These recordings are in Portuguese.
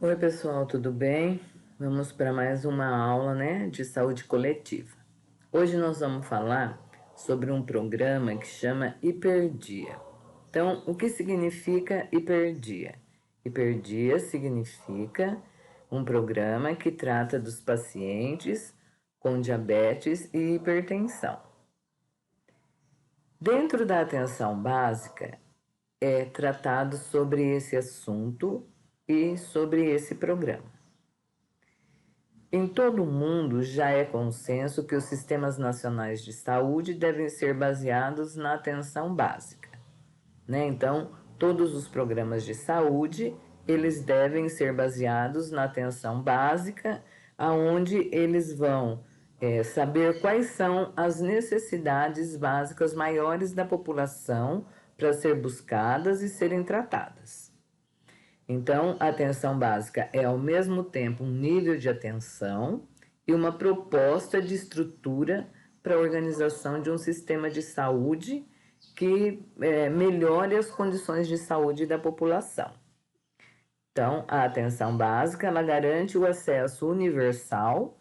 Oi, pessoal, tudo bem? Vamos para mais uma aula, de saúde coletiva. Hoje nós vamos falar sobre um programa que chama Hiperdia. Então, o que significa Hiperdia? Hiperdia significa um programa que trata dos pacientes com diabetes e hipertensão. Dentro da atenção básica, é tratado sobre esse assunto e sobre esse programa. Em todo o mundo já é consenso que os sistemas nacionais de saúde devem ser baseados na atenção básica, né? Então, todos os programas de saúde, eles devem ser baseados na atenção básica, aonde eles vão saber quais são as necessidades básicas maiores da população para ser buscadas e serem tratadas. Então, a atenção básica é ao mesmo tempo um nível de atenção e uma proposta de estrutura para a organização de um sistema de saúde que melhore as condições de saúde da população. Então, a atenção básica ela garante o acesso universal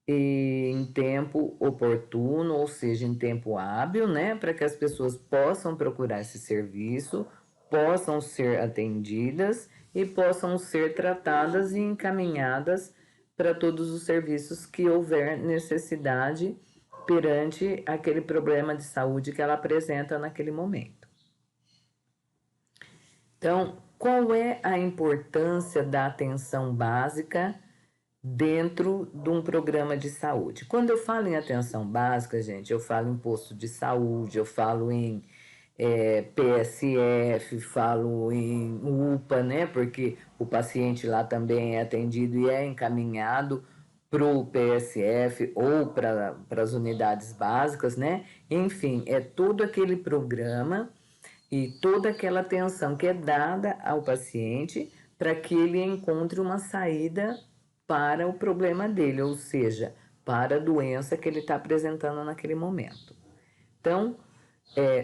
e em tempo oportuno, ou seja, em tempo hábil, né, para que as pessoas possam procurar esse serviço, possam ser atendidas e possam ser tratadas e encaminhadas para todos os serviços que houver necessidade perante aquele problema de saúde que ela apresenta naquele momento. Então, qual é a importância da atenção básica dentro de um programa de saúde? Quando eu falo em atenção básica, gente, eu falo em posto de saúde, eu falo em PSF, falo em UPA, né? Porque o paciente lá também é atendido e é encaminhado para o PSF ou para as unidades básicas, né? Enfim, é todo aquele programa e toda aquela atenção que é dada ao paciente para que ele encontre uma saída para o problema dele, ou seja, para a doença que ele está apresentando naquele momento. Então,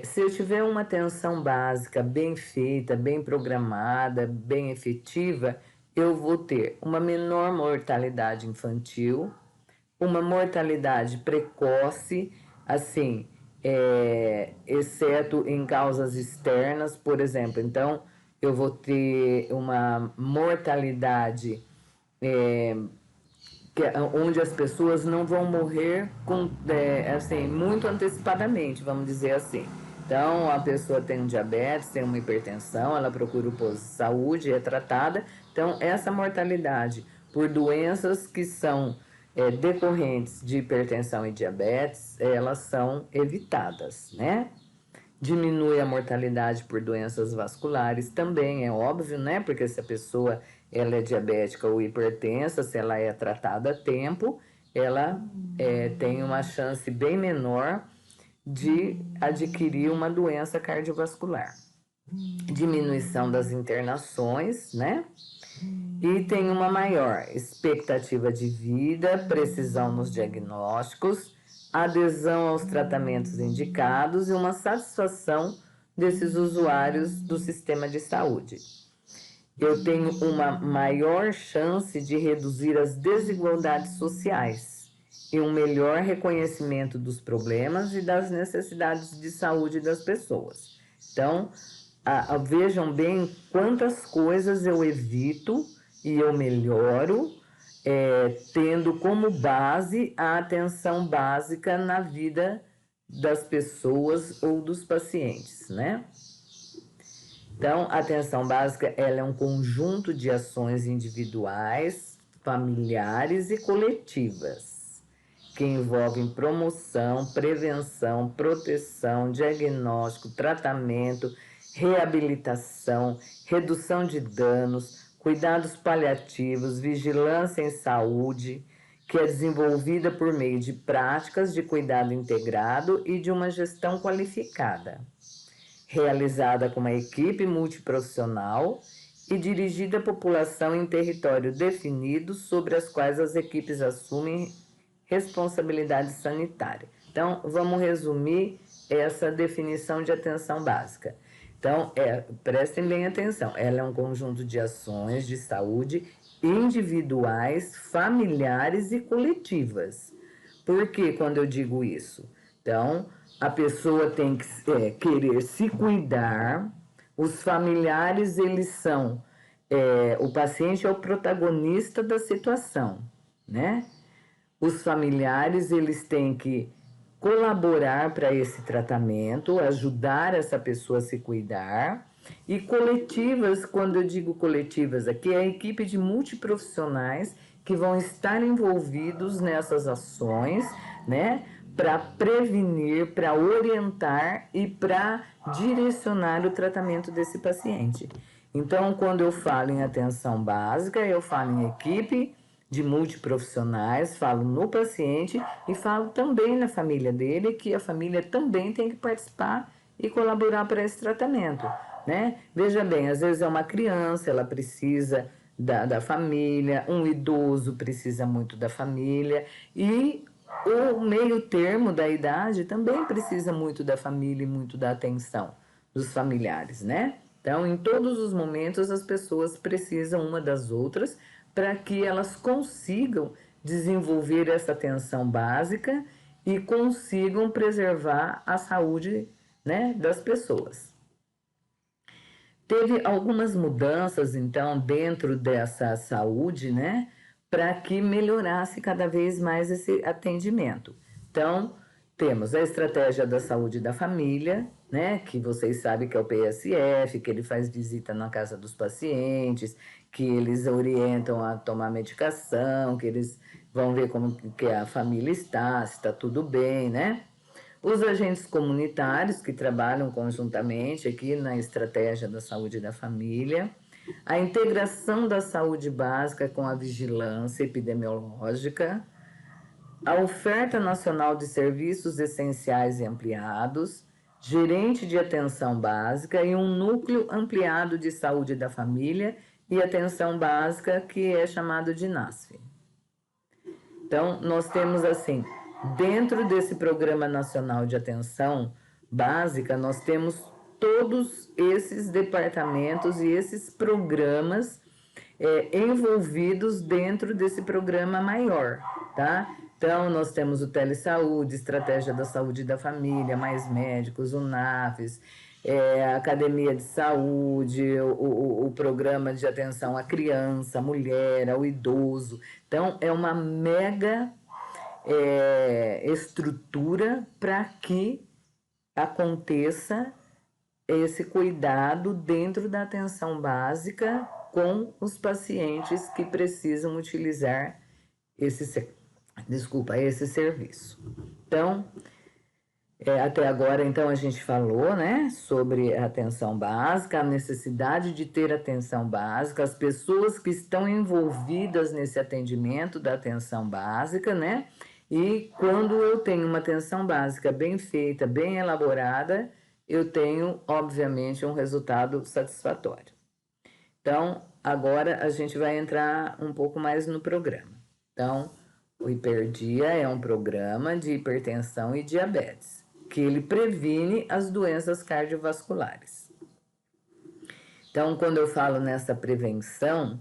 se eu tiver uma atenção básica bem feita, bem programada, bem efetiva, eu vou ter uma menor mortalidade infantil, uma mortalidade precoce, assim, exceto em causas externas, por exemplo. Então, eu vou ter uma mortalidade onde as pessoas não vão morrer assim, muito antecipadamente, vamos dizer assim. Então, a pessoa tem um diabetes, tem uma hipertensão, ela procura o posto de saúde, é tratada. Então, essa mortalidade por doenças que são decorrentes de hipertensão e diabetes, elas são evitadas, né? Diminui a mortalidade por doenças vasculares também, é óbvio, né? Porque se a pessoa ela é diabética ou hipertensa, se ela é tratada a tempo, ela tem uma chance bem menor de adquirir uma doença cardiovascular. Diminuição das internações, né? E tem uma maior expectativa de vida, precisão nos diagnósticos, adesão aos tratamentos indicados e uma satisfação desses usuários do sistema de saúde. Eu tenho uma maior chance de reduzir as desigualdades sociais e um melhor reconhecimento dos problemas e das necessidades de saúde das pessoas. Então, vejam bem quantas coisas eu evito e eu melhoro, tendo como base a atenção básica na vida das pessoas ou dos pacientes, né? Então, a atenção básica ela é um conjunto de ações individuais, familiares e coletivas, que envolvem promoção, prevenção, proteção, diagnóstico, tratamento, reabilitação, redução de danos, cuidados paliativos, vigilância em saúde, que é desenvolvida por meio de práticas de cuidado integrado e de uma gestão qualificada, realizada com uma equipe multiprofissional e dirigida à população em território definido sobre as quais as equipes assumem responsabilidade sanitária. Então, vamos resumir essa definição de atenção básica. Então, prestem bem atenção, ela é um conjunto de ações de saúde individuais, familiares e coletivas. Por que quando eu digo isso? Então, a pessoa tem que querer se cuidar, os familiares, eles são, o paciente é o protagonista da situação, né? Os familiares, eles têm que colaborar para esse tratamento, ajudar essa pessoa a se cuidar. E coletivas, quando eu digo coletivas aqui, é a equipe de multiprofissionais que vão estar envolvidos nessas ações, né? Para prevenir, para orientar e para direcionar o tratamento desse paciente. Então, quando eu falo em atenção básica, eu falo em equipe de multiprofissionais, falo no paciente e falo também na família dele, que a família também tem que participar e colaborar para esse tratamento, né? Veja bem, às vezes é uma criança, ela precisa da família, um idoso precisa muito da família e o meio termo da idade também precisa muito da família e muito da atenção dos familiares, né? Então, em todos os momentos, as pessoas precisam uma das outras para que elas consigam desenvolver essa atenção básica e consigam preservar a saúde, né, das pessoas. Teve algumas mudanças, então, dentro dessa saúde, né, para que melhorasse cada vez mais esse atendimento. Então, temos a estratégia da saúde da família, né, que vocês sabem que é o PSF, que ele faz visita na casa dos pacientes, que eles orientam a tomar medicação, que eles vão ver como que a família está, se está tudo bem, né? Os agentes comunitários que trabalham conjuntamente aqui na estratégia da saúde da família, a integração da saúde básica com a vigilância epidemiológica, a oferta nacional de serviços essenciais e ampliados, gerente de atenção básica e um núcleo ampliado de saúde da família e atenção básica, que é chamado de NASF. Então, nós temos assim, dentro desse Programa Nacional de Atenção Básica, nós temos todos esses departamentos e esses programas envolvidos dentro desse programa maior, tá? Então, nós temos o Telesaúde, Estratégia da Saúde da Família, Mais Médicos, o NAFES, a Academia de Saúde, o Programa de Atenção à Criança, à Mulher, ao Idoso. Então, é uma mega estrutura para que aconteça esse cuidado dentro da atenção básica com os pacientes que precisam utilizar esse serviço. Então, até agora, então, a gente falou, né, sobre a atenção básica, a necessidade de ter atenção básica, as pessoas que estão envolvidas nesse atendimento da atenção básica, né, e quando eu tenho uma atenção básica bem feita, bem elaborada, eu tenho, obviamente, um resultado satisfatório. Então, agora a gente vai entrar um pouco mais no programa. Então, o Hiperdia é um programa de hipertensão e diabetes, que ele previne as doenças cardiovasculares. Então, quando eu falo nessa prevenção,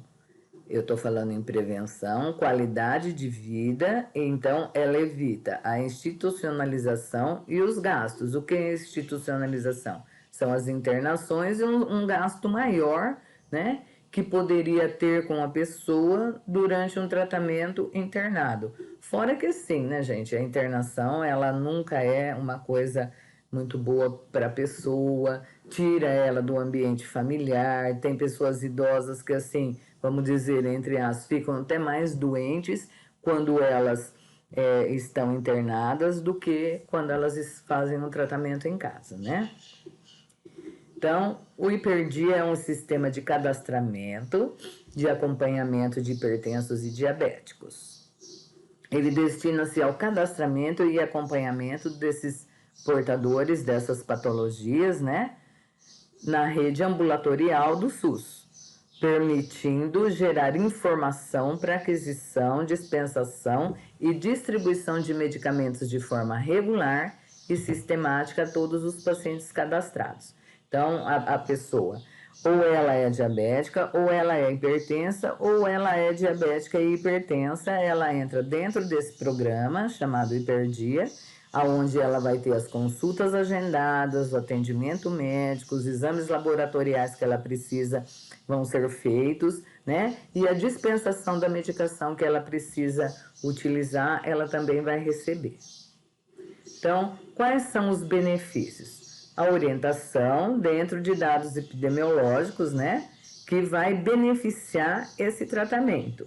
eu estou falando em prevenção, qualidade de vida, então ela evita a institucionalização e os gastos. O que é institucionalização? São as internações e um gasto maior, né, que poderia ter com a pessoa durante um tratamento internado. Fora que sim, né, gente, a internação, ela nunca é uma coisa muito boa para a pessoa, tira ela do ambiente familiar. Tem pessoas idosas que, assim, vamos dizer, entre as, ficam até mais doentes quando elas estão internadas do que quando elas fazem um tratamento em casa, né? Então, o Hiperdia é um sistema de cadastramento, de acompanhamento de hipertensos e diabéticos. Ele destina-se ao cadastramento e acompanhamento desses portadores dessas patologias, né, na rede ambulatorial do SUS, permitindo gerar informação para aquisição, dispensação e distribuição de medicamentos de forma regular e sistemática a todos os pacientes cadastrados. Então, a pessoa, ou ela é diabética, ou ela é hipertensa, ou ela é diabética e hipertensa, ela entra dentro desse programa chamado Hiperdia, aonde ela vai ter as consultas agendadas, o atendimento médico, os exames laboratoriais que ela precisa vão ser feitos, né? E a dispensação da medicação que ela precisa utilizar, ela também vai receber. Então, quais são os benefícios? A orientação dentro de dados epidemiológicos, né? Que vai beneficiar esse tratamento.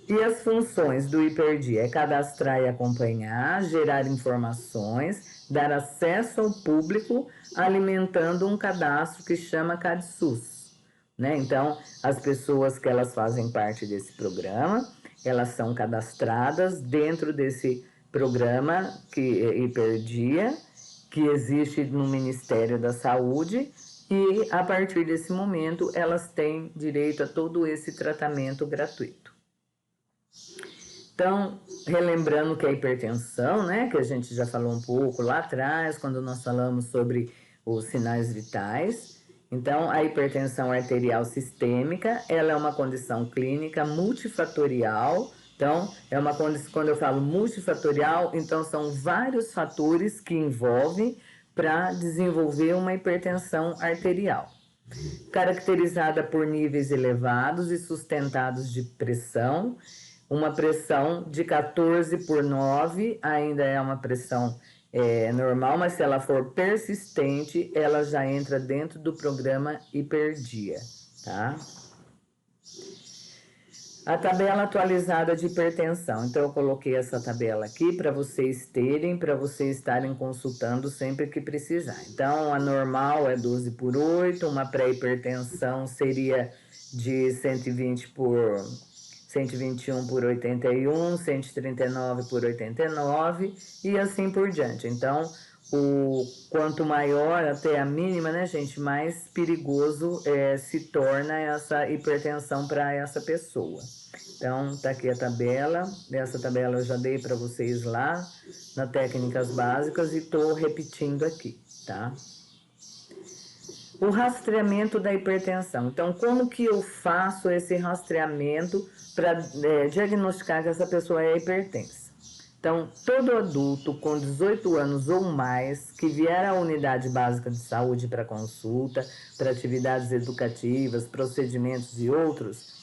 E as funções do Hiperdia é cadastrar e acompanhar, gerar informações, dar acesso ao público, alimentando um cadastro que chama CadSUS, né? Então, as pessoas que elas fazem parte desse programa, elas são cadastradas dentro desse programa que é Hiperdia, que existe no Ministério da Saúde, e a partir desse momento elas têm direito a todo esse tratamento gratuito. Então, relembrando que a hipertensão, né, que a gente já falou um pouco lá atrás, quando nós falamos sobre os sinais vitais. Então, a hipertensão arterial sistêmica, ela é uma condição clínica multifatorial. Então, é uma condição, quando eu falo multifatorial, então são vários fatores que envolvem para desenvolver uma hipertensão arterial, caracterizada por níveis elevados e sustentados de pressão. Uma pressão de 14/9 ainda é uma pressão normal, mas se ela for persistente, ela já entra dentro do programa Hiperdia, tá? A tabela atualizada de hipertensão. Então, eu coloquei essa tabela aqui para vocês terem, para vocês estarem consultando sempre que precisar. Então, a normal é 12/8, uma pré-hipertensão seria de 121/81, 139/89 e assim por diante. Então, quanto maior até a mínima, né, gente, mais perigoso se torna essa hipertensão para essa pessoa. Então, tá aqui a tabela. Essa tabela eu já dei para vocês lá na Técnicas Básicas e tô repetindo aqui, tá? O rastreamento da hipertensão. Então, como que eu faço esse rastreamento para diagnosticar que essa pessoa é hipertensa? Então, todo adulto com 18 anos ou mais que vier à unidade básica de saúde para consulta, para atividades educativas, procedimentos e outros,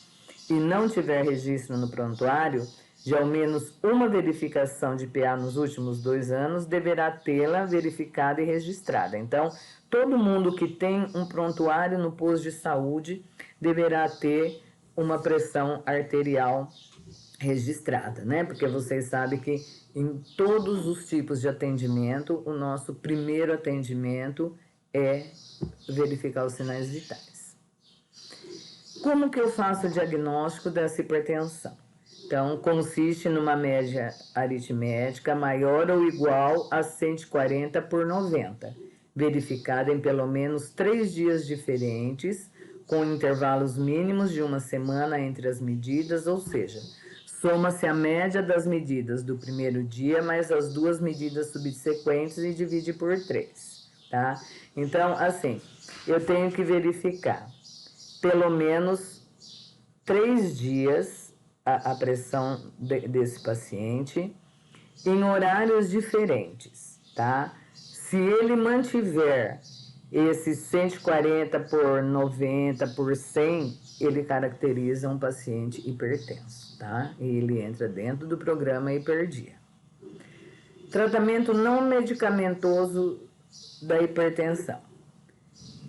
e não tiver registro no prontuário de ao menos uma verificação de PA nos últimos 2 anos, deverá tê-la verificada e registrada. Então, todo mundo que tem um prontuário no posto de saúde deverá ter uma pressão arterial registrada, né? Porque vocês sabem que em todos os tipos de atendimento, o nosso primeiro atendimento é verificar os sinais vitais. Como que eu faço o diagnóstico dessa hipertensão? Então, consiste numa média aritmética maior ou igual a 140/90, verificada em pelo menos 3 dias diferentes, com intervalos mínimos de 1 semana entre as medidas, ou seja, soma-se a média das medidas do primeiro dia mais as 2 medidas subsequentes e divide por 3, tá? Então, assim, eu tenho que verificar pelo menos 3 dias a pressão desse paciente em horários diferentes, tá? Se ele mantiver esse 140/90/100, ele caracteriza um paciente hipertenso, tá? E ele entra dentro do programa Hiperdia. Tratamento não medicamentoso da hipertensão.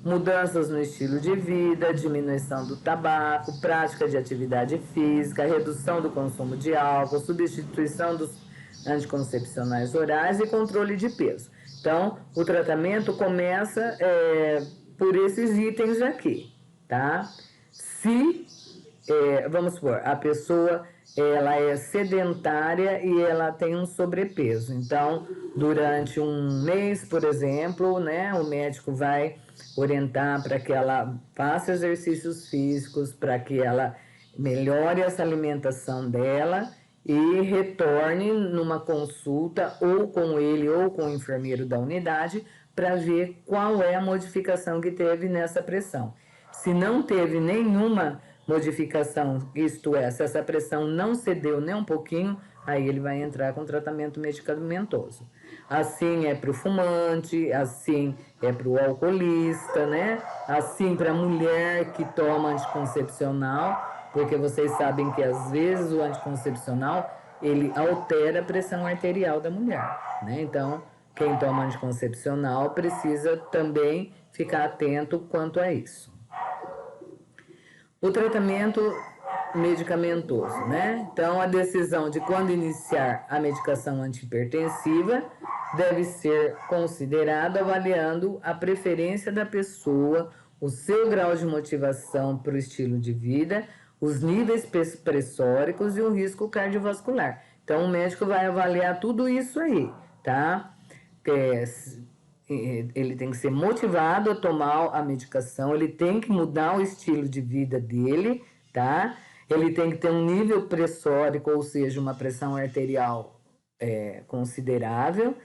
Mudanças no estilo de vida, diminuição do tabaco, prática de atividade física, redução do consumo de álcool, substituição dos anticoncepcionais orais e controle de peso. Então, o tratamento começa por esses itens aqui, tá? Se, vamos supor, a pessoa ela é sedentária e ela tem um sobrepeso. Então, durante um mês, por exemplo, né, o médico vai orientar para que ela faça exercícios físicos, para que ela melhore essa alimentação dela e retorne numa consulta ou com ele ou com o enfermeiro da unidade para ver qual é a modificação que teve nessa pressão. Se não teve nenhuma modificação, isto é, se essa pressão não cedeu nem um pouquinho, aí ele vai entrar com tratamento medicamentoso. Assim é para o fumante, assim é para o alcoolista, né? Assim para a mulher que toma anticoncepcional, porque vocês sabem que às vezes o anticoncepcional ele altera a pressão arterial da mulher, né? Então, quem toma anticoncepcional precisa também ficar atento quanto a isso. O tratamento medicamentoso, né? Então, a decisão de quando iniciar a medicação antihipertensiva deve ser considerada avaliando a preferência da pessoa, o seu grau de motivação para o estilo de vida, os níveis pressóricos e o risco cardiovascular. Então, o médico vai avaliar tudo isso aí, tá? Ele tem que ser motivado a tomar a medicação, ele tem que mudar o estilo de vida dele, tá? Ele tem que ter um nível pressórico, ou seja, uma pressão arterial considerável,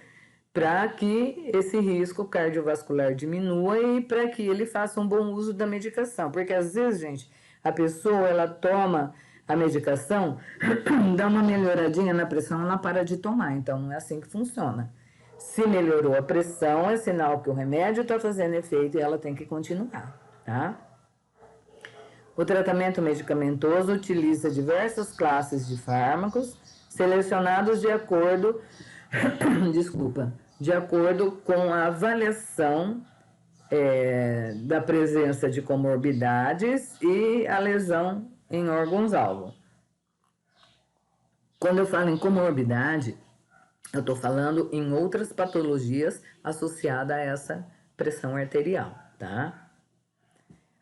para que esse risco cardiovascular diminua e para que ele faça um bom uso da medicação. Porque às vezes, gente, a pessoa ela toma a medicação, dá uma melhoradinha na pressão, ela para de tomar. Então não é assim que funciona. Se melhorou a pressão, é sinal que o remédio está fazendo efeito e ela tem que continuar, tá? O tratamento medicamentoso utiliza diversas classes de fármacos selecionados de acordo, de acordo com a avaliação da presença de comorbidades e a lesão em órgãos-alvo. Quando eu falo em comorbidade, eu estou falando em outras patologias associadas a essa pressão arterial, tá?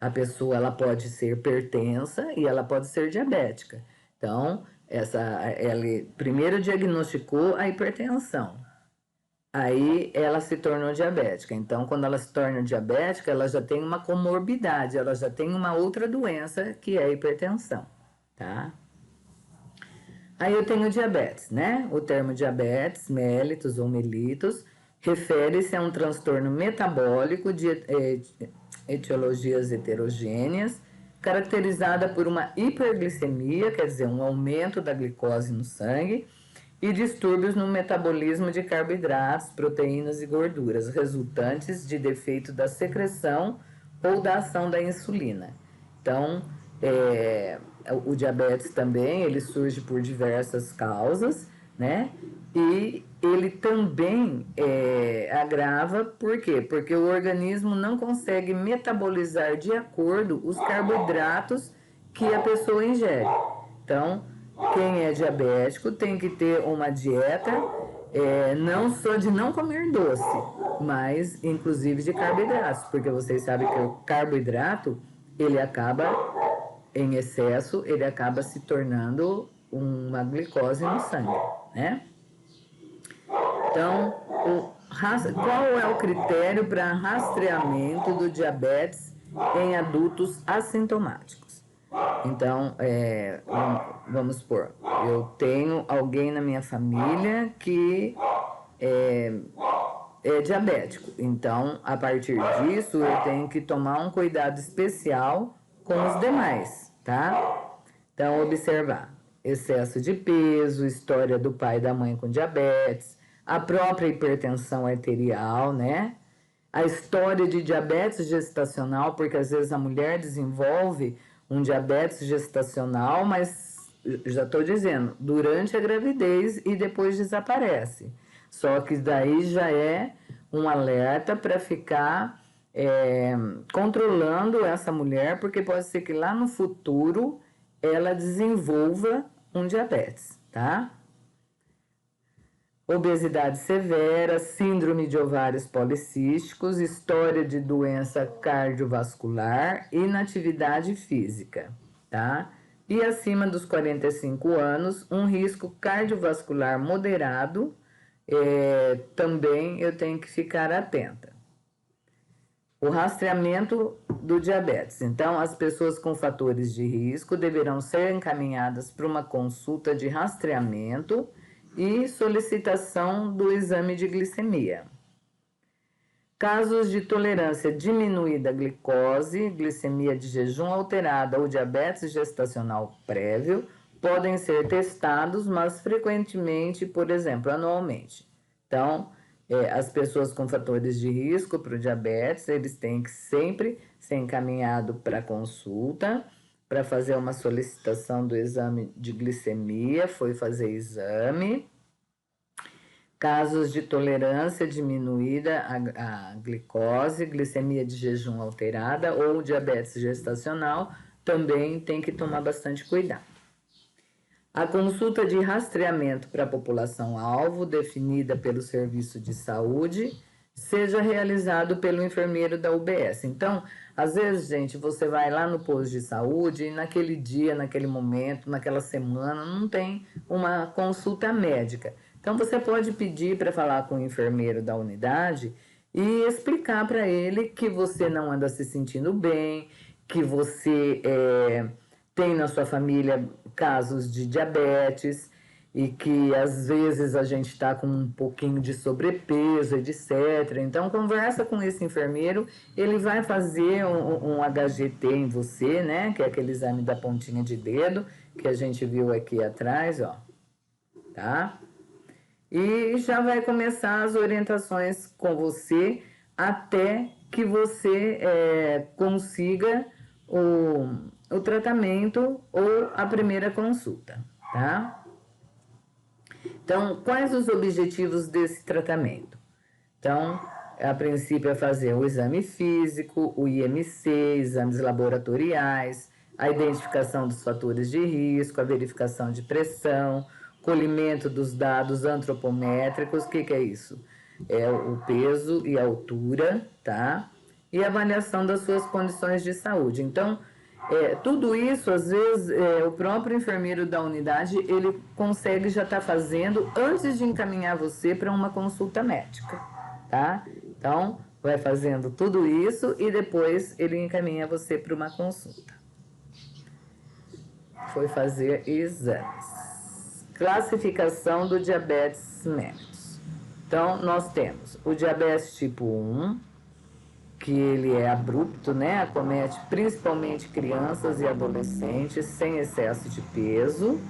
A pessoa ela pode ser hipertensa e ela pode ser diabética. Então, ela primeiro diagnosticou a hipertensão. Aí ela se tornou diabética. Então, quando ela se torna diabética, ela já tem uma comorbidade, ela já tem uma outra doença que é a hipertensão, tá? Aí eu tenho diabetes, né? O termo diabetes, mellitus ou mellitus, refere-se a um transtorno metabólico de etiologias heterogêneas, caracterizada por uma hiperglicemia, quer dizer, um aumento da glicose no sangue, e distúrbios no metabolismo de carboidratos, proteínas e gorduras, resultantes de defeito da secreção ou da ação da insulina. Então, o diabetes também, ele surge por diversas causas, né? E ele também agrava, por quê? Porque o organismo não consegue metabolizar de acordo os carboidratos que a pessoa ingere. Então, quem é diabético tem que ter uma dieta não só de não comer doce, mas inclusive de carboidratos, porque vocês sabem que o carboidrato, ele acaba, em excesso, ele acaba se tornando uma glicose no sangue, né? Então, qual é o critério para rastreamento do diabetes em adultos assintomáticos? Então, vamos supor, eu tenho alguém na minha família que é diabético. Então, a partir disso, eu tenho que tomar um cuidado especial com os demais, tá? Então, observar excesso de peso, história do pai e da mãe com diabetes, a própria hipertensão arterial, né? A história de diabetes gestacional, porque às vezes a mulher desenvolve um diabetes gestacional, mas já estou dizendo, durante a gravidez e depois desaparece. Só que daí já é um alerta para ficar controlando essa mulher, porque pode ser que lá no futuro ela desenvolva um diabetes, tá? Obesidade severa, síndrome de ovários policísticos, história de doença cardiovascular, inatividade física, tá? E acima dos 45 anos, um risco cardiovascular moderado, também eu tenho que ficar atenta. O rastreamento do diabetes. Então, as pessoas com fatores de risco deverão ser encaminhadas para uma consulta de rastreamento e solicitação do exame de glicemia. Casos de tolerância diminuída à glicose, glicemia de jejum alterada ou diabetes gestacional prévio podem ser testados, mas frequentemente, por exemplo, anualmente. Então, as pessoas com fatores de risco para o diabetes, eles têm que sempre ser encaminhados para consulta, para fazer uma solicitação do exame de glicemia, foi fazer exame. Casos de tolerância diminuída à glicose, glicemia de jejum alterada ou diabetes gestacional, também tem que tomar bastante cuidado. A consulta de rastreamento para a população-alvo, definida pelo serviço de saúde, seja realizado pelo enfermeiro da UBS. Então, às vezes, gente, você vai lá no posto de saúde e naquele dia, naquele momento, naquela semana, não tem uma consulta médica. Então, você pode pedir para falar com o enfermeiro da unidade e explicar para ele que você não anda se sentindo bem, que você tem na sua família casos de diabetes e que às vezes a gente está com um pouquinho de sobrepeso, etc. Então, conversa com esse enfermeiro, ele vai fazer um HGT em você, né? Que é aquele exame da pontinha de dedo que a gente viu aqui atrás, ó, tá? E já vai começar as orientações com você até que você consiga o tratamento ou a primeira consulta, tá? Então, quais os objetivos desse tratamento? Então, a princípio é fazer o exame físico, o IMC, exames laboratoriais, a identificação dos fatores de risco, a verificação de pressão, colhimento dos dados antropométricos. O que é isso? É o peso e a altura, tá? E a avaliação das suas condições de saúde. Então, tudo isso, às vezes, o próprio enfermeiro da unidade, ele consegue já estar fazendo antes de encaminhar você para uma consulta médica, tá? Então, vai fazendo tudo isso e depois ele encaminha você para uma consulta. Foi fazer exames. Classificação do diabetes mellitus. Então, nós temos o diabetes tipo 1, que ele é abrupto, né? Acomete principalmente crianças e adolescentes sem excesso de peso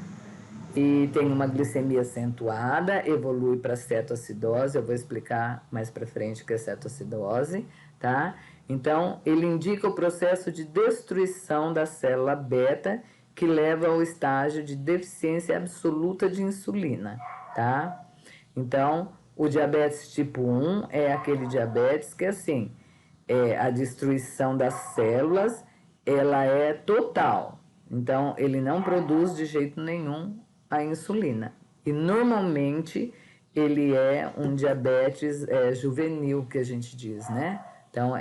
e tem uma glicemia acentuada, evolui para cetoacidose. Eu vou explicar mais para frente o que é cetoacidose, tá? Então, ele indica o processo de destruição da célula beta que leva ao estágio de deficiência absoluta de insulina, tá? Então, o diabetes tipo 1 é aquele diabetes que, assim, a destruição das células, ela é total. Então, ele não produz de jeito nenhum a insulina. E, normalmente, ele é um diabetes juvenil, que a gente diz, né? Então,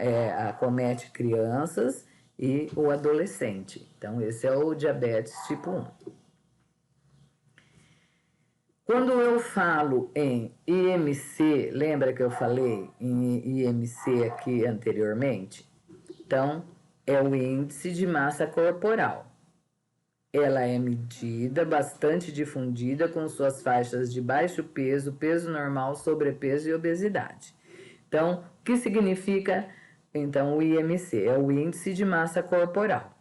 acomete crianças e o adolescente. Então, esse é o diabetes tipo 1. Quando eu falo em IMC, lembra que eu falei em IMC aqui anteriormente? Então, é o índice de massa corporal. Ela é medida, bastante difundida, com suas faixas de baixo peso, peso normal, sobrepeso e obesidade. Então, o que significa, então, o IMC? É o índice de massa corporal.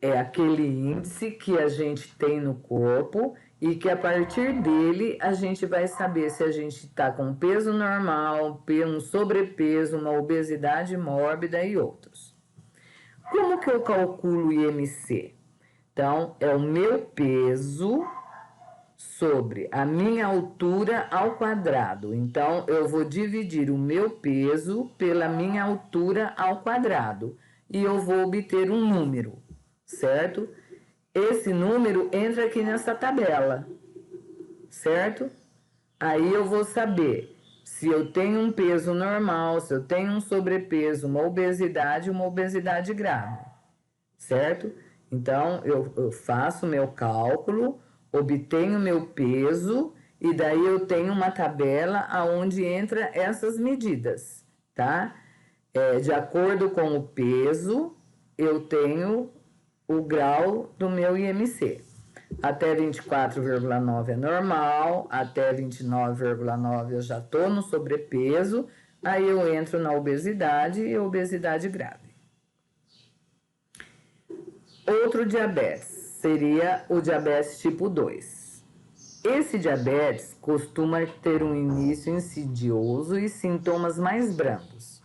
É aquele índice que a gente tem no corpo e que a partir dele a gente vai saber se a gente está com peso normal, um sobrepeso, uma obesidade mórbida e outros. Como que eu calculo o IMC? Então, é o meu peso sobre a minha altura ao quadrado. Então, eu vou dividir o meu peso pela minha altura ao quadrado e eu vou obter um número, certo? Esse número entra aqui nessa tabela, certo? Aí eu vou saber se eu tenho um peso normal, se eu tenho um sobrepeso, uma obesidade grave, certo? Então, eu faço meu cálculo, obtenho meu peso e daí eu tenho uma tabela onde entra essas medidas, tá? De acordo com o peso, eu tenho o grau do meu IMC. Até 24,9 é normal, até 29,9 eu já estou no sobrepeso, Aí eu entro na obesidade e obesidade grave. Outro diabetes seria o diabetes tipo 2. Esse diabetes costuma ter um início insidioso e sintomas mais brandos.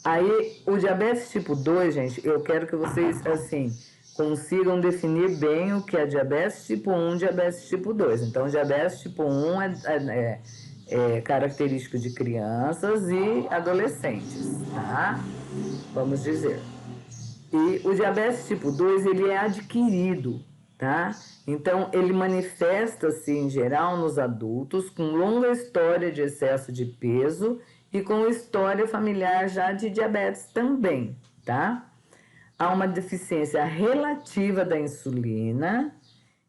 Aí, o diabetes tipo 2, gente, eu quero que vocês, assim, consigam definir bem o que é diabetes tipo 1 e diabetes tipo 2. Então, o diabetes tipo 1 é característico de crianças e adolescentes, tá? Vamos dizer. E o diabetes tipo 2, ele é adquirido, tá? Então, ele manifesta-se, em geral, nos adultos com longa história de excesso de peso e com história familiar já de diabetes também, tá? Há uma deficiência relativa da insulina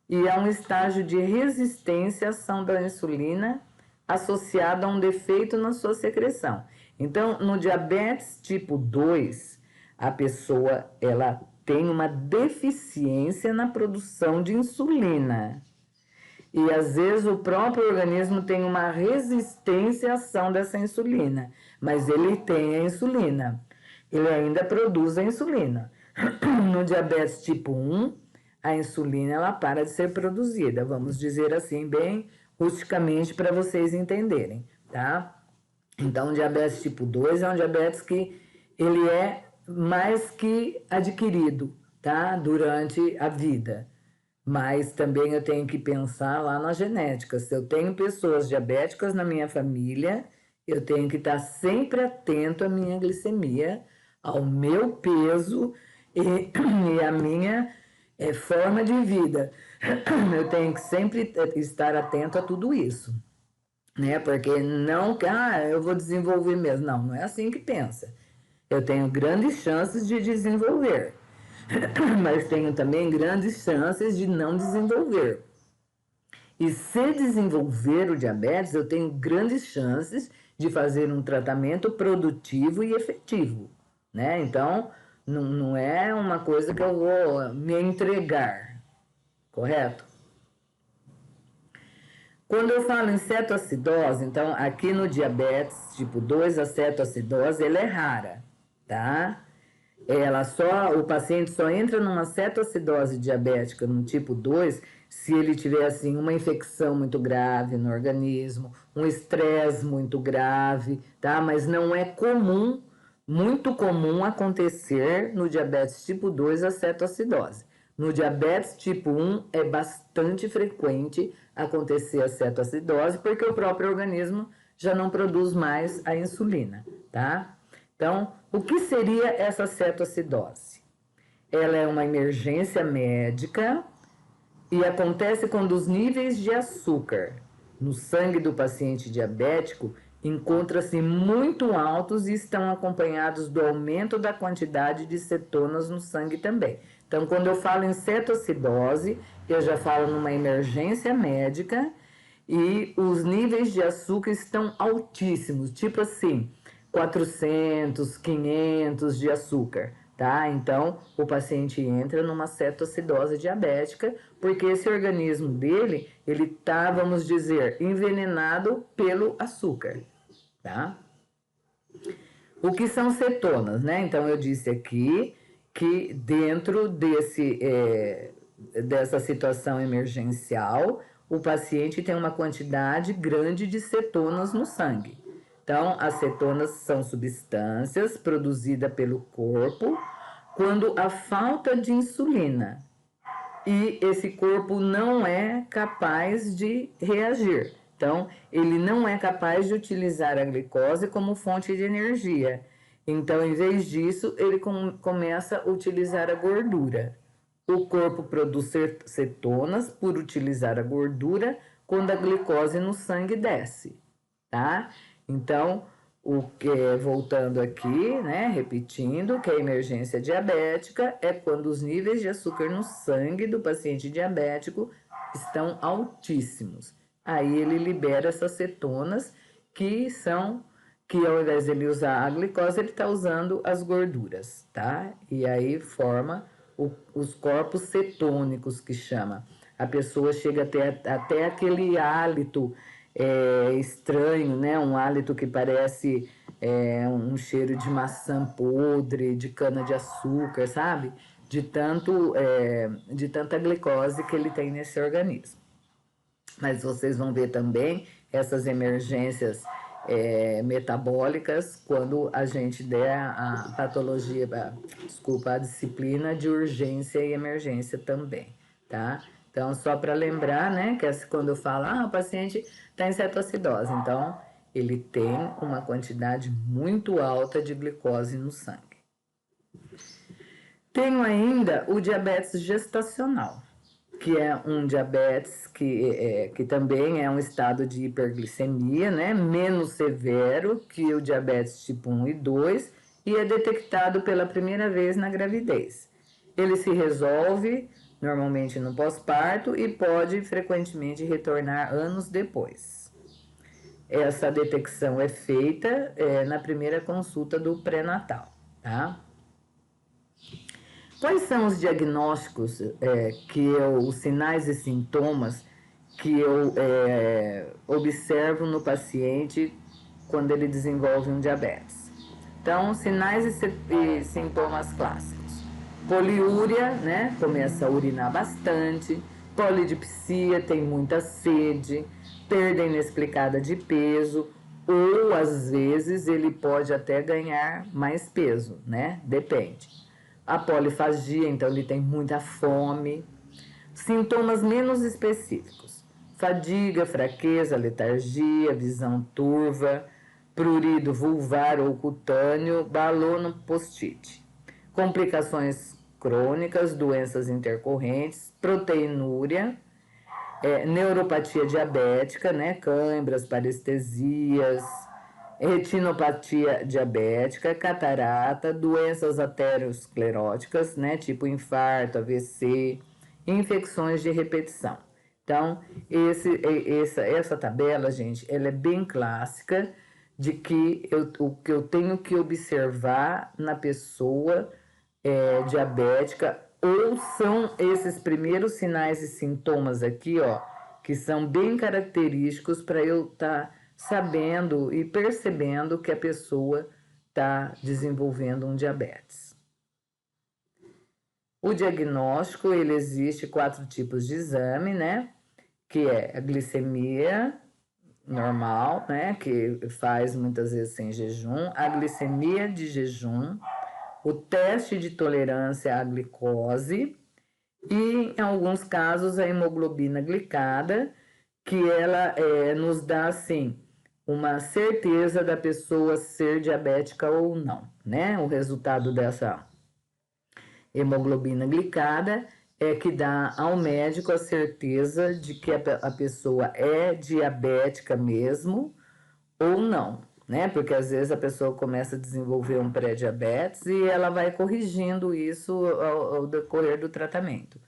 e há um estágio de resistência à ação da insulina associado a um defeito na sua secreção. Então, no diabetes tipo 2, a pessoa ela tem uma deficiência na produção de insulina. E às vezes o próprio organismo tem uma resistência à ação dessa insulina, mas ele tem a insulina. Ele ainda produz a insulina. No diabetes tipo 1, a insulina ela para de ser produzida, vamos dizer assim, bem rusticamente para vocês entenderem, tá? Então, o diabetes tipo 2 é um diabetes que ele é mais que adquirido, tá? Durante a vida. Mas também eu tenho que pensar lá na genética. Se eu tenho pessoas diabéticas na minha família, eu tenho que estar sempre atento à minha glicemia, ao meu peso e à minha forma de vida. Eu tenho que sempre estar atento a tudo isso, né? Porque não, eu vou desenvolver mesmo. Não, não é assim que pensa. Eu tenho grandes chances de desenvolver, mas tenho também grandes chances de não desenvolver. E se desenvolver o diabetes, eu tenho grandes chances de fazer um tratamento produtivo e efetivo, né? Então, não é uma coisa que eu vou me entregar, correto? Quando eu falo em cetoacidose, então aqui no diabetes tipo 2, a cetoacidose ela é rara, tá? O paciente só entra numa cetoacidose diabética no tipo 2 se ele tiver assim uma infecção muito grave no organismo, um estresse muito grave, tá? Mas não é comum, muito comum acontecer no diabetes tipo 2 a cetoacidose. No diabetes tipo 1 é bastante frequente acontecer a cetoacidose porque o próprio organismo já não produz mais a insulina, tá? Então, o que seria essa cetoacidose? Ela é uma emergência médica e acontece quando os níveis de açúcar no sangue do paciente diabético encontram-se muito altos e estão acompanhados do aumento da quantidade de cetonas no sangue também. Então, quando eu falo em cetoacidose, eu já falo numa emergência médica e os níveis de açúcar estão altíssimos, tipo assim, 400, 500 de açúcar, tá? Então, o paciente entra numa cetoacidose diabética, porque esse organismo dele, ele tá, vamos dizer, envenenado pelo açúcar, tá? O que são cetonas, né? Então, eu disse aqui que dentro dessa situação emergencial, o paciente tem uma quantidade grande de cetonas no sangue. Então, as cetonas são substâncias produzidas pelo corpo quando há falta de insulina e esse corpo não é capaz de reagir. Então, ele não é capaz de utilizar a glicose como fonte de energia. Então, em vez disso, ele começa a utilizar a gordura. O corpo produz cetonas por utilizar a gordura quando a glicose no sangue desce, tá? Então, voltando aqui, né, repetindo que a emergência diabética é quando os níveis de açúcar no sangue do paciente diabético estão altíssimos. Aí ele libera essas cetonas que ao invés de ele usar a glicose, ele está usando as gorduras, tá? E aí forma os corpos cetônicos que chama. A pessoa chega até aquele hálito estranho, né? Um hálito que parece um cheiro de maçã podre, de cana-de-açúcar, sabe? De tanta glicose que ele tem nesse organismo. Mas vocês vão ver também essas emergências metabólicas quando a gente der a patologia, a disciplina de urgência e emergência também, tá? Então, só para lembrar, né, que quando eu falo, o paciente está em cetoacidose, então ele tem uma quantidade muito alta de glicose no sangue. Tenho ainda o diabetes gestacional, que é um diabetes que também é um estado de hiperglicemia, né? Menos severo que o diabetes tipo 1 e 2 e é detectado pela primeira vez na gravidez. Ele se resolve normalmente no pós-parto e pode frequentemente retornar anos depois. Essa detecção é feita na primeira consulta do pré-natal, tá? Quais são os diagnósticos os sinais e sintomas que eu observo no paciente quando ele desenvolve um diabetes? Então, sinais e sintomas clássicos. Poliúria, né? Começa a urinar bastante. Polidipsia, tem muita sede. Perda inexplicada de peso. Ou, às vezes, ele pode até ganhar mais peso, né? Depende. A polifagia, então ele tem muita fome. Sintomas menos específicos: fadiga, fraqueza, letargia, visão turva, prurido vulvar ou cutâneo, balono postite. Complicações crônicas, doenças intercorrentes, proteinúria, neuropatia diabética, né, câimbras, parestesias, retinopatia diabética, catarata, doenças ateroscleróticas, né, tipo infarto, AVC, infecções de repetição. Então, essa tabela, gente, ela é bem clássica de que o que eu tenho que observar na pessoa diabética, ou são esses primeiros sinais e sintomas aqui, ó, que são bem característicos para eu estar sabendo e percebendo que a pessoa está desenvolvendo um diabetes. O diagnóstico, ele existe 4 tipos de exame, né? Que é a glicemia normal, né? Que faz muitas vezes sem jejum, a glicemia de jejum, o teste de tolerância à glicose e, em alguns casos, a hemoglobina glicada, que ela nos dá, assim, uma certeza da pessoa ser diabética ou não, né? O resultado dessa hemoglobina glicada é que dá ao médico a certeza de que a pessoa é diabética mesmo ou não, né? Porque às vezes a pessoa começa a desenvolver um pré-diabetes e ela vai corrigindo isso ao decorrer do tratamento.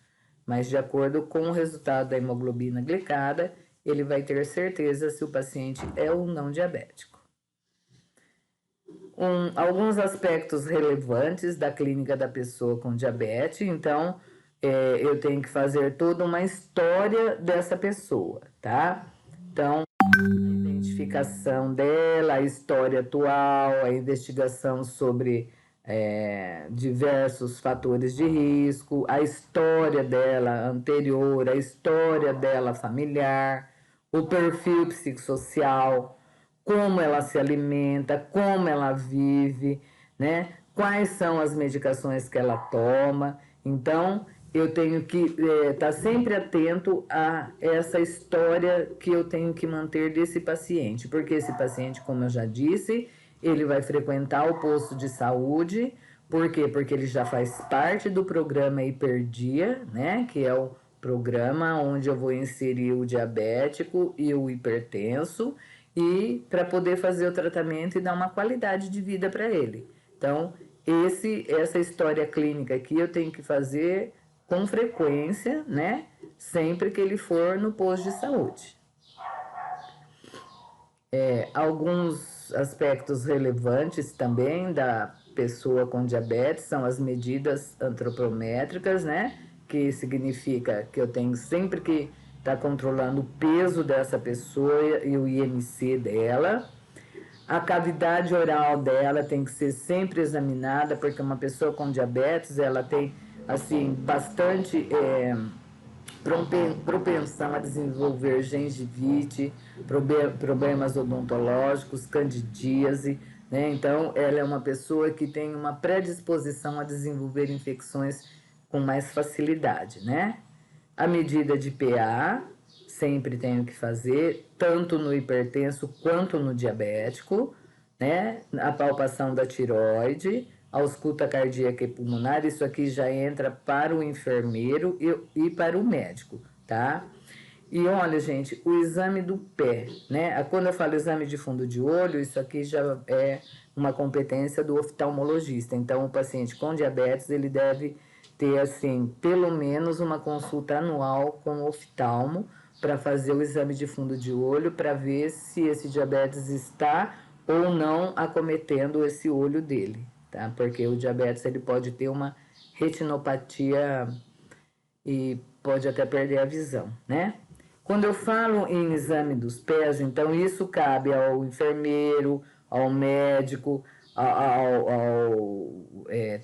Mas de acordo com o resultado da hemoglobina glicada, ele vai ter certeza se o paciente é ou não diabético. Alguns aspectos relevantes da clínica da pessoa com diabetes, então eu tenho que fazer toda uma história dessa pessoa, tá? Então, a identificação dela, a história atual, a investigação sobre diversos fatores de risco, a história dela anterior, a história dela familiar, o perfil psicossocial, como ela se alimenta, como ela vive, né? Quais são as medicações que ela toma. Então, eu tenho que estar sempre atento a essa história que eu tenho que manter desse paciente, porque esse paciente, como eu já disse, ele vai frequentar o posto de saúde. Por quê? Porque ele já faz parte do programa Hiperdia, né? Que é o programa onde eu vou inserir o diabético e o hipertenso, e para poder fazer o tratamento e dar uma qualidade de vida para ele. Então, essa história clínica aqui eu tenho que fazer com frequência, né? Sempre que ele for no posto de saúde. Alguns aspectos relevantes também da pessoa com diabetes são as medidas antropométricas, né? Que significa que eu tenho sempre que estar controlando o peso dessa pessoa e o IMC dela. A cavidade oral dela tem que ser sempre examinada, porque uma pessoa com diabetes, ela tem, assim, bastante propensão a desenvolver gengivite, problemas odontológicos, candidíase, né? Então, ela é uma pessoa que tem uma predisposição a desenvolver infecções com mais facilidade, né? A medida de PA, sempre tenho que fazer, tanto no hipertenso quanto no diabético, né? A palpação da tireoide, a ausculta cardíaca e pulmonar, isso aqui já entra para o enfermeiro e para o médico, tá? E olha, gente, o exame do pé, né? Quando eu falo exame de fundo de olho, isso aqui já é uma competência do oftalmologista. Então, o paciente com diabetes, ele deve ter, assim, pelo menos uma consulta anual com o oftalmo para fazer o exame de fundo de olho, para ver se esse diabetes está ou não acometendo esse olho dele, tá? Porque o diabetes, ele pode ter uma retinopatia e pode até perder a visão, né? Quando eu falo em exame dos pés, então isso cabe ao enfermeiro, ao médico, ao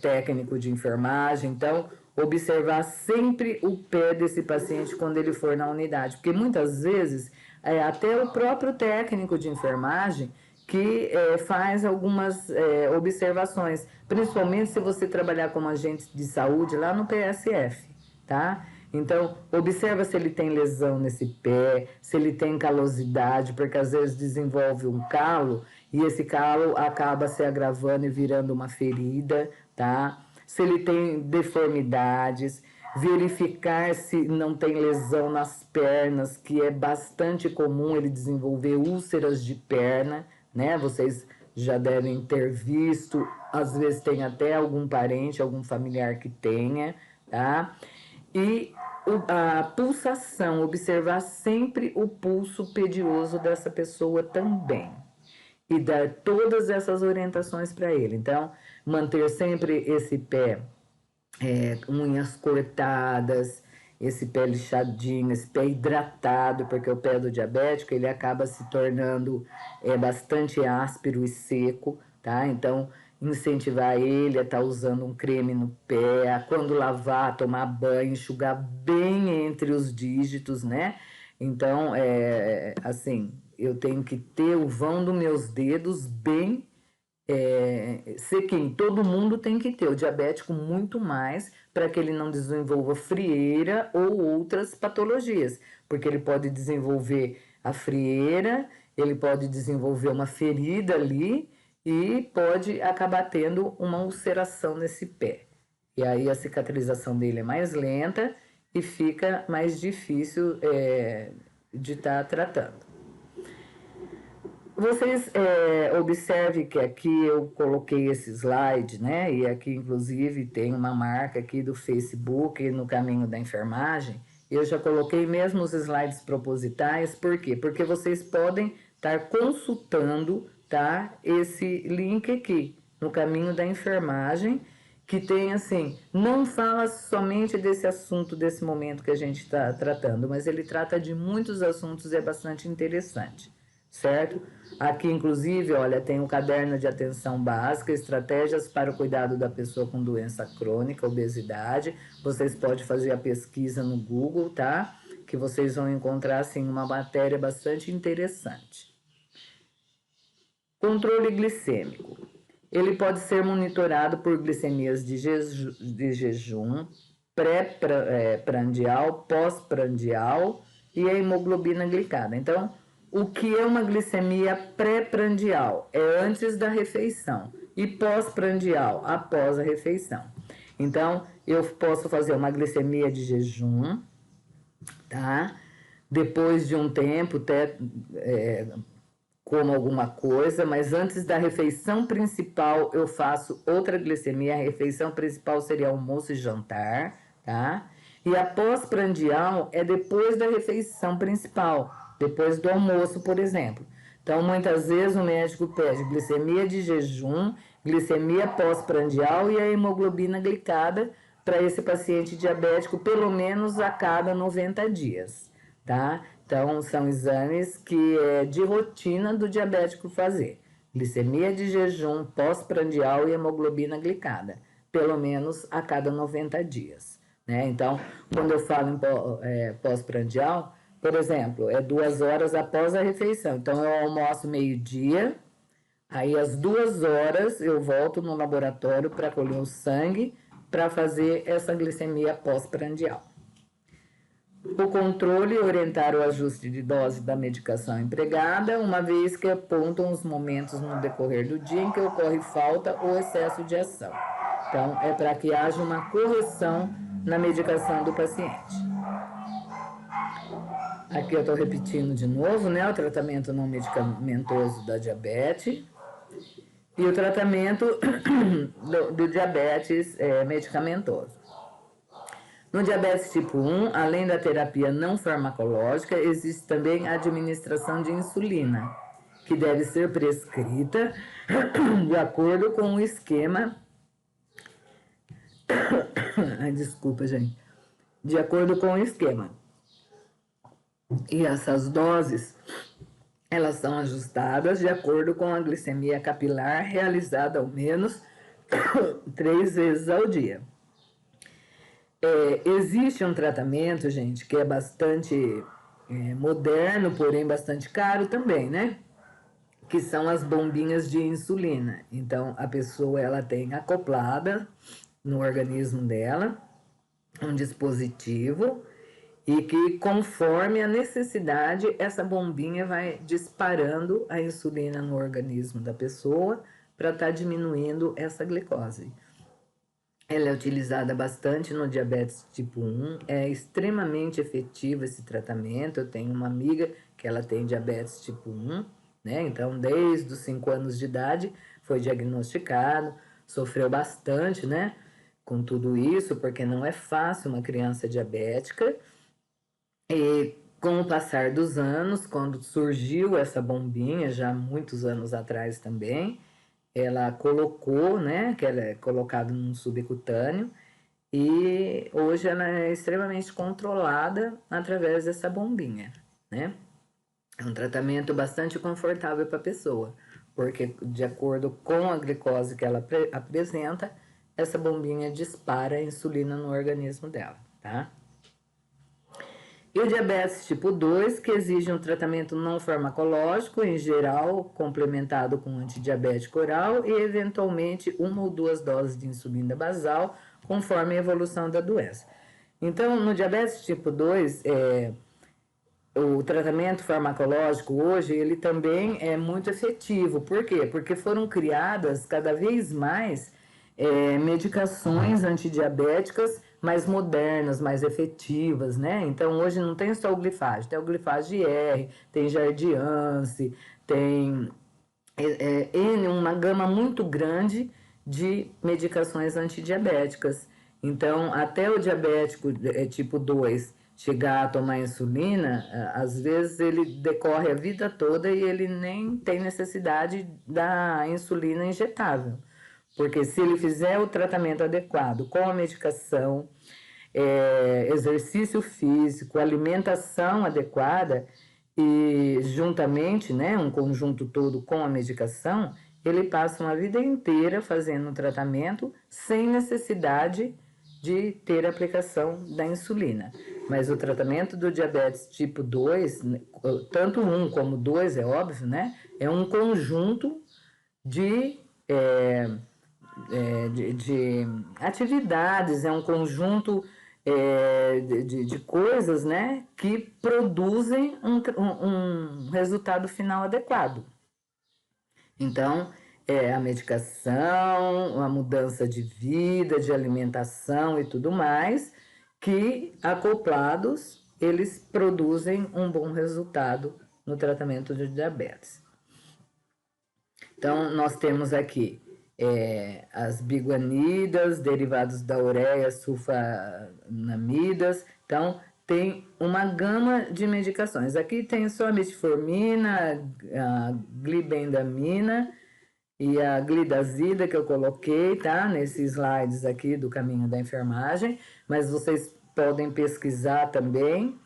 técnico de enfermagem. Então, observar sempre o pé desse paciente quando ele for na unidade, porque muitas vezes até o próprio técnico de enfermagem que faz algumas observações, principalmente se você trabalhar como agente de saúde lá no PSF, tá? Então, observa se ele tem lesão nesse pé, se ele tem calosidade, porque às vezes desenvolve um calo e esse calo acaba se agravando e virando uma ferida, tá? Se ele tem deformidades, verificar se não tem lesão nas pernas, que é bastante comum ele desenvolver úlceras de perna, né? Vocês já devem ter visto, às vezes tem até algum parente, algum familiar que tenha, tá? E a pulsação, observar sempre o pulso pedioso dessa pessoa também. E dar todas essas orientações para ele. Então, manter sempre esse pé, unhas cortadas, esse pé lixadinho, esse pé hidratado, porque o pé do diabético ele acaba se tornando bastante áspero e seco, tá? Então, incentivar ele a estar usando um creme no pé, a quando lavar, tomar banho, enxugar bem entre os dígitos, né? Então, assim, eu tenho que ter o vão dos meus dedos bem sequinho. Todo mundo tem que ter, o diabético muito mais, para que ele não desenvolva frieira ou outras patologias, porque ele pode desenvolver a frieira, ele pode desenvolver uma ferida ali e pode acabar tendo uma ulceração nesse pé. E aí a cicatrização dele é mais lenta e fica mais difícil de estar tratando. Vocês observem que aqui eu coloquei esse slide, né? E aqui, inclusive, tem uma marca aqui do Facebook no caminho da enfermagem. Eu já coloquei mesmo os slides propositais, por quê? Porque vocês podem estar consultando, tá? Esse link aqui, no caminho da enfermagem, que tem assim, não fala somente desse assunto, desse momento que a gente está tratando, mas ele trata de muitos assuntos e é bastante interessante, certo? Aqui, inclusive, olha, tem um caderno de atenção básica, estratégias para o cuidado da pessoa com doença crônica, obesidade. Vocês podem fazer a pesquisa no Google, tá? Que vocês vão encontrar, assim, uma matéria bastante interessante. Controle glicêmico. Ele pode ser monitorado por glicemias de jejum, pré-prandial, pós-prandial e a hemoglobina glicada. Então, o que é uma glicemia pré-prandial? É antes da refeição. E pós-prandial? Após a refeição. Então, eu posso fazer uma glicemia de jejum, tá? Depois de um tempo, até como alguma coisa, mas antes da refeição principal eu faço outra glicemia. A refeição principal seria almoço e jantar, tá? E a pós-prandial é depois da refeição principal, depois do almoço, por exemplo. Então, muitas vezes o médico pede glicemia de jejum, glicemia pós-prandial e a hemoglobina glicada para esse paciente diabético pelo menos a cada 90 dias, tá? Então, são exames que é de rotina do diabético fazer. glicemia de jejum, pós-prandial e hemoglobina glicada, pelo menos a cada 90 dias. Né? Então, quando eu falo em pós-prandial, por exemplo, é 2 horas após a refeição. Então, eu almoço meio-dia, aí às 2 horas eu volto no laboratório para colher o sangue para fazer essa glicemia pós-prandial. O controle e orientar o ajuste de dose da medicação empregada, uma vez que apontam os momentos no decorrer do dia em que ocorre falta ou excesso de ação. Então, é para que haja uma correção na medicação do paciente. Aqui eu estou repetindo de novo, né? O tratamento não medicamentoso da diabetes e o tratamento do diabetes medicamentoso. No diabetes tipo 1, além da terapia não farmacológica, existe também a administração de insulina, que deve ser prescrita de acordo com o esquema. Ai, desculpa, gente. De acordo com o esquema. E essas doses, elas são ajustadas de acordo com a glicemia capilar realizada ao menos 3 vezes ao dia. Existe um tratamento, gente, que é bastante moderno, porém bastante caro também, né? Que são as bombinhas de insulina. Então, a pessoa ela tem acoplada no organismo dela um dispositivo e que, conforme a necessidade, essa bombinha vai disparando a insulina no organismo da pessoa para estar diminuindo essa glicose. Ela é utilizada bastante no diabetes tipo 1, é extremamente efetivo esse tratamento. Eu tenho uma amiga que ela tem diabetes tipo 1, né? Então, desde os 5 anos de idade foi diagnosticado, sofreu bastante, né? Com tudo isso, porque não é fácil uma criança diabética. E com o passar dos anos, quando surgiu essa bombinha, já muitos anos atrás também, ela colocou, né, que ela é colocada num subcutâneo, e hoje ela é extremamente controlada através dessa bombinha, né? É um tratamento bastante confortável para a pessoa, porque de acordo com a glicose que ela apresenta, essa bombinha dispara a insulina no organismo dela, tá? E o diabetes tipo 2, que exige um tratamento não farmacológico, em geral complementado com antidiabético oral e eventualmente 1 ou 2 doses de insulina basal, conforme a evolução da doença. Então, no diabetes tipo 2, o tratamento farmacológico hoje, ele também é muito efetivo. Por quê? Porque foram criadas cada vez mais medicações antidiabéticas mais modernas, mais efetivas, né? Então, hoje não tem só o glifage, tem o glifage R, tem Jardiance, tem uma gama muito grande de medicações antidiabéticas. Então, até o diabético tipo 2 chegar a tomar insulina, às vezes ele decorre a vida toda e ele nem tem necessidade da insulina injetável. Porque se ele fizer o tratamento adequado com a medicação, exercício físico, alimentação adequada e juntamente, né, um conjunto todo com a medicação, ele passa uma vida inteira fazendo o tratamento sem necessidade de ter aplicação da insulina. Mas o tratamento do diabetes tipo 2, tanto 1 como 2, é óbvio, né, é um conjunto de atividades, é um conjunto de coisas, né, que produzem um resultado final adequado. Então, a medicação, a mudança de vida, de alimentação e tudo mais, que acoplados, eles produzem um bom resultado no tratamento de diabetes. Então, nós temos aqui as biguanidas, derivados da ureia, sulfonamidas. Então, tem uma gama de medicações. Aqui tem só a metformina, a glibendamina e a glidazida que eu coloquei, tá? Nesses slides aqui do caminho da enfermagem, mas vocês podem pesquisar também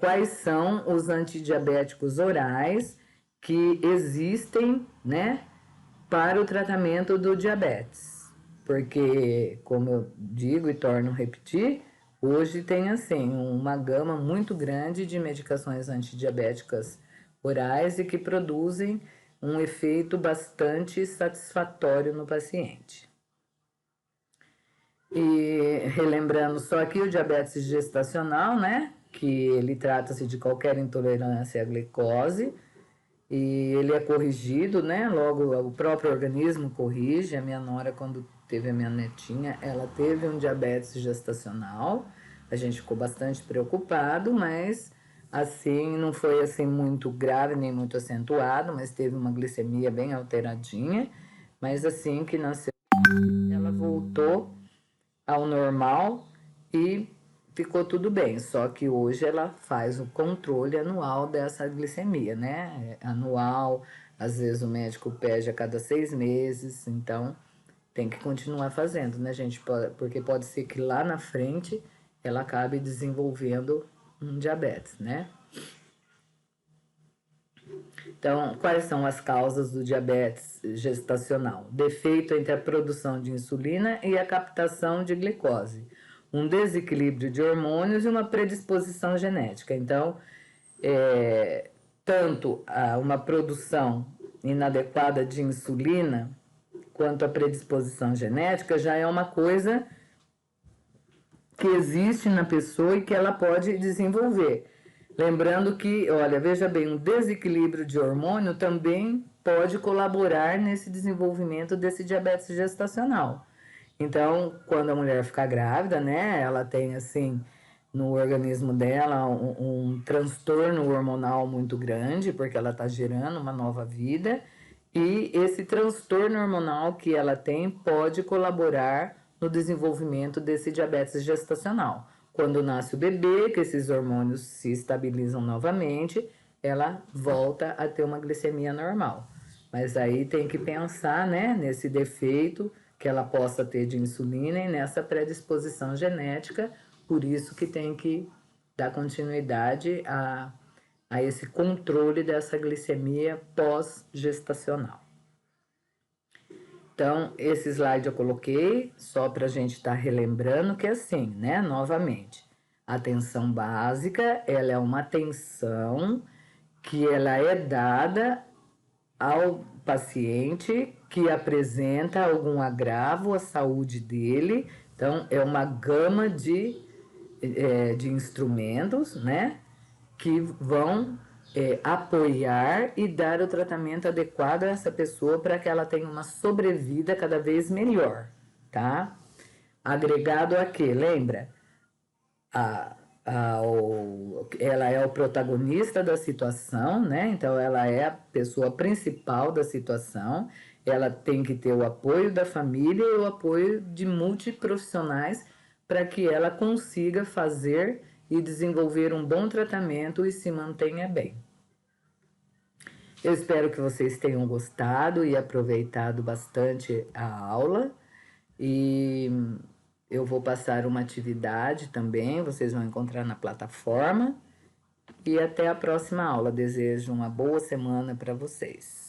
quais são os antidiabéticos orais que existem, né, para o tratamento do diabetes. Porque, como eu digo e torno a repetir, hoje tem assim uma gama muito grande de medicações antidiabéticas orais e que produzem um efeito bastante satisfatório no paciente. E relembrando só aqui o diabetes gestacional, né? Que ele trata-se de qualquer intolerância à glicose e ele é corrigido, né? Logo o próprio organismo corrige. A minha nora, quando teve a minha netinha, ela teve um diabetes gestacional. A gente ficou bastante preocupado, mas assim não foi assim muito grave nem muito acentuado, mas teve uma glicemia bem alteradinha. Mas assim que nasceu, ela voltou ao normal e ficou tudo bem. Só que hoje ela faz o controle anual dessa glicemia, né? Anual, às vezes o médico pede a cada 6 meses, então tem que continuar fazendo, né, gente? Porque pode ser que lá na frente ela acabe desenvolvendo um diabetes, né? Então, quais são as causas do diabetes gestacional? Defeito entre a produção de insulina e a captação de glicose, um desequilíbrio de hormônios e uma predisposição genética. Então, tanto uma produção inadequada de insulina quanto a predisposição genética já é uma coisa que existe na pessoa e que ela pode desenvolver. Lembrando que, olha, veja bem, um desequilíbrio de hormônio também pode colaborar nesse desenvolvimento desse diabetes gestacional. Então, quando a mulher fica grávida, né, ela tem assim no organismo dela um transtorno hormonal muito grande, porque ela está gerando uma nova vida, e esse transtorno hormonal que ela tem pode colaborar no desenvolvimento desse diabetes gestacional. Quando nasce o bebê, que esses hormônios se estabilizam novamente, ela volta a ter uma glicemia normal. Mas aí tem que pensar, né, nesse defeito que ela possa ter de insulina e nessa predisposição genética, por isso que tem que dar continuidade a esse controle dessa glicemia pós-gestacional. Então, esse slide eu coloquei só para a gente estar relembrando que é assim, né? Novamente, a atenção básica, ela é uma atenção que ela é dada ao paciente que apresenta algum agravo à saúde dele. Então, é uma gama de instrumentos, né? Que vão apoiar e dar o tratamento adequado a essa pessoa para que ela tenha uma sobrevida cada vez melhor, tá? Agregado a quê? Lembra? Ela é o protagonista da situação, né? Então, ela é a pessoa principal da situação. Ela tem que ter o apoio da família e o apoio de multiprofissionais para que ela consiga fazer e desenvolver um bom tratamento e se mantenha bem. Eu espero que vocês tenham gostado e aproveitado bastante a aula. E eu vou passar uma atividade também, vocês vão encontrar na plataforma. E até a próxima aula. Desejo uma boa semana para vocês.